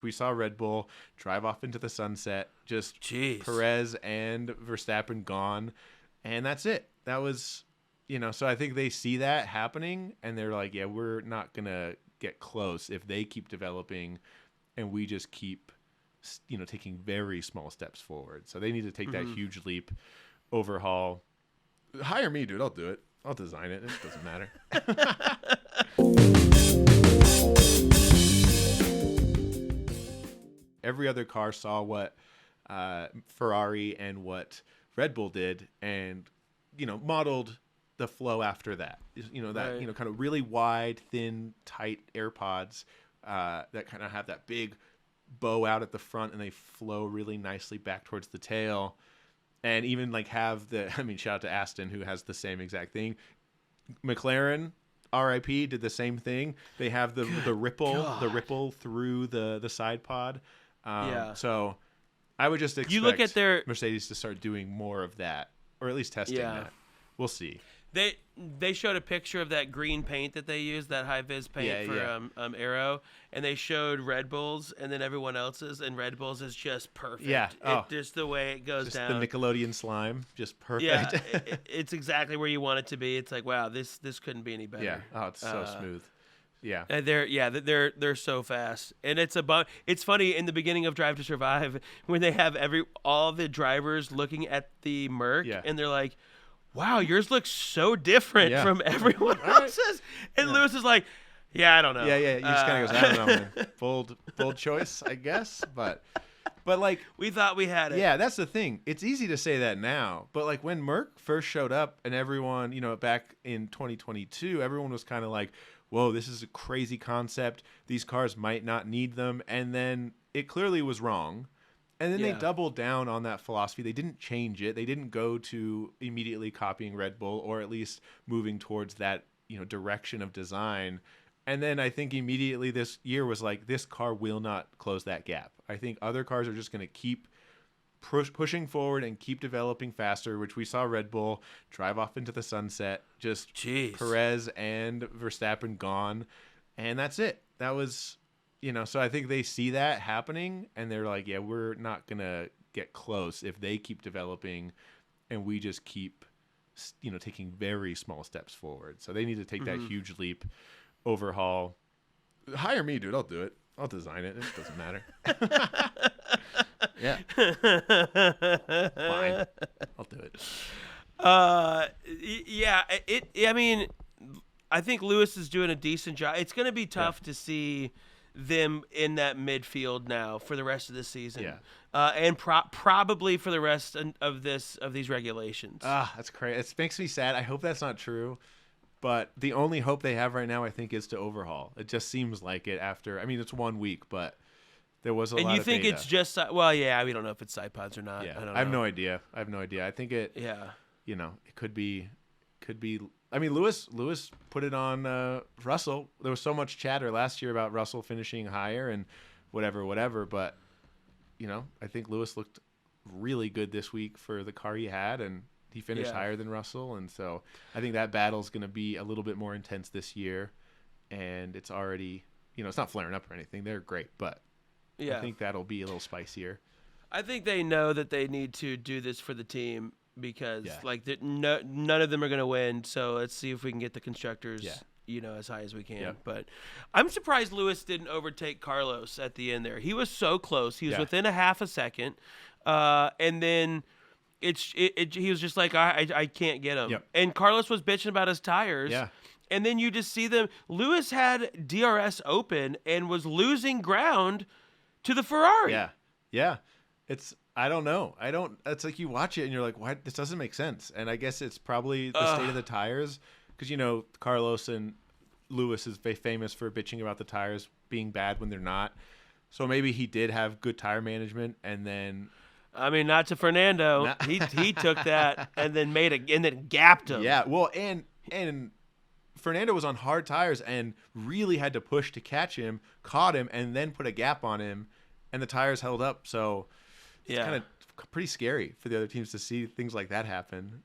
we saw Red Bull drive off into the sunset, just Jeez. Perez and Verstappen gone, and that's it. That was, so I think they see that happening, and they're like, yeah, we're not going to get close if they keep developing, and we just keep, taking very small steps forward. So they need to take that huge leap, overhaul. Hire me, dude. I'll do it. I'll design it. It doesn't matter. Every other car saw what Ferrari and what Red Bull did, and modeled the flow after that. That kind of really wide, thin, tight AirPods that kind of have that big bow out at the front, and they flow really nicely back towards the tail. And even have shout out to Aston, who has the same exact thing. McLaren, RIP, did the same thing. They have the ripple through the side pod. So I would just expect look at Mercedes to start doing more of that, or at least testing that. We'll see. They showed a picture of that green paint that they used, that high vis paint for Aero, and they showed Red Bull's and then everyone else's, and Red Bull's is just perfect. Yeah, just the way it goes just down. The Nickelodeon slime, just perfect. Yeah, it's exactly where you want it to be. It's like, wow, this couldn't be any better. Yeah, it's so smooth. Yeah, they're so fast, and it's It's funny in the beginning of Drive to Survive when they have all the drivers looking at the Merc, and they're like, wow, yours looks so different from everyone else's. And Lewis is like, yeah, I don't know. Yeah. You just kind of goes, I don't know, man. Bold choice, I guess. But we thought we had it. Yeah, that's the thing. It's easy to say that now, but when Merc first showed up, and everyone, back in 2022, everyone was kind of like, whoa, this is a crazy concept. These cars might not need them. And then it clearly was wrong. And then they doubled down on that philosophy. They didn't change it. They didn't go to immediately copying Red Bull, or at least moving towards that, direction of design. And then I think immediately this year was like, this car will not close that gap. I think other cars are just going to keep pushing forward and keep developing faster, which we saw Red Bull drive off into the sunset, just Perez and Verstappen gone. And that's it. That was... so I think they see that happening, and they're like, yeah, we're not going to get close if they keep developing, and we just keep, taking very small steps forward. So they need to take that huge leap, overhaul. Hire me, dude. I'll do it. I'll design it. It doesn't matter. Yeah. Fine. I'll do it. I think Lewis is doing a decent job. It's going to be tough to see them in that midfield now for the rest of the season, and probably for the rest of these regulations. That's crazy. It makes me sad. I hope that's not true, but the only hope they have right now, I think, is to overhaul. It just seems like it after. it's 1 week, but there was a lot of data. And you think it's just? Well, yeah, we don't know if it's side pods or not. Yeah, I don't know. I have no idea. I think it. Yeah. It could be. Lewis put it on Russell. There was so much chatter last year about Russell finishing higher and whatever. But, I think Lewis looked really good this week for the car he had, and he finished higher than Russell. And so I think that battle's going to be a little bit more intense this year. And it's already, it's not flaring up or anything. They're great, but I think that'll be a little spicier. I think they know that they need to do this for the team, because none of them are going to win. So let's see if we can get the constructors, as high as we can. Yep. But I'm surprised Lewis didn't overtake Carlos at the end there. He was so close. He was within a half a second. And then he was just like, I can't get him. Yep. And Carlos was bitching about his tires. Yeah. And then you just see them. Lewis had DRS open and was losing ground to the Ferrari. Yeah. Yeah. I don't know. It's like you watch it and you're like, what? This doesn't make sense. And I guess it's probably the state of the tires, because, Carlos and Lewis is famous for bitching about the tires being bad when they're not. So maybe he did have good tire management, and then. Not to Fernando. He took that and then gapped him. Yeah. Well, and Fernando was on hard tires and really had to push to catch him, caught him, and then put a gap on him, and the tires held up. So. It's kind of pretty scary for the other teams to see things like that happen.